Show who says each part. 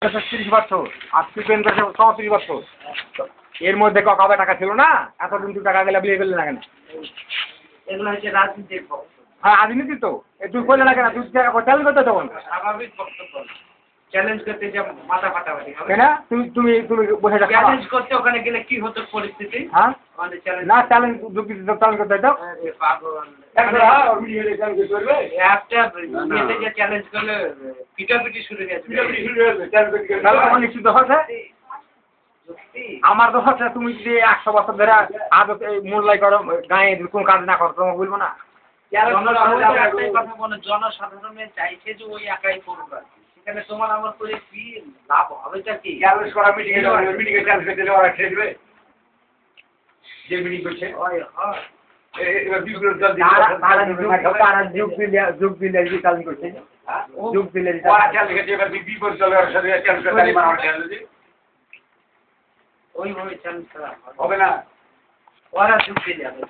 Speaker 1: 30 বছর আর সুপেন করেছে 34 বছর। এর মধ্যে কবে টাকা ছিল না? এতদিন তুই টাকা গেলে বিয়ে করলি না কেন?
Speaker 2: এগুলো হচ্ছে রাজনীতির বক্তব্য।
Speaker 1: হ্যাঁ রাজনীতি তো তুই করলে না কেন? তুই চ্যালেঞ্জ করতে তখন
Speaker 2: স্বাভাবিক বক্তব্য। চ্যালেঞ্জ করতে যে মাথা ফাটাফাটি হবে
Speaker 1: তাই না? তুমি তুমি তুমি বসে থাকো।
Speaker 2: চ্যালেঞ্জ করতে ওখানে গেলে কি হতো পরিস্থিতি?
Speaker 1: হ্যাঁ
Speaker 2: আমাদের চ্যালেঞ্জ
Speaker 1: না চ্যালেঞ্জ যুক্তি চ্যালেঞ্জ করতে তো
Speaker 2: পাগল একটা ইয়েতে যে চ্যালেঞ্জ করলে পিটাপিটি শুরু হয়ে যাবে।
Speaker 1: তাহলে আমার নিশ্চিত হচ্ছে আমার তো হচ্ছে তুমি যদি 100 বছর ধরে আজ মূল্যায় করো গায়ে কোনো কাজ না করো তোমাকে বলবো না।
Speaker 2: জনসাধারণের চাইছে যে ওই একাই করুক আর কি। সেখানে তোমার আমার করে কি লাভ হবেটা কি?
Speaker 1: যে মিটিং করছে যুগ দিলে চ্যালেঞ্জ করছে যুগ দিলে
Speaker 2: ওইভাবে চ্যালেঞ্জ করা
Speaker 1: হবে না।
Speaker 2: ওরা যুক্তি যাবে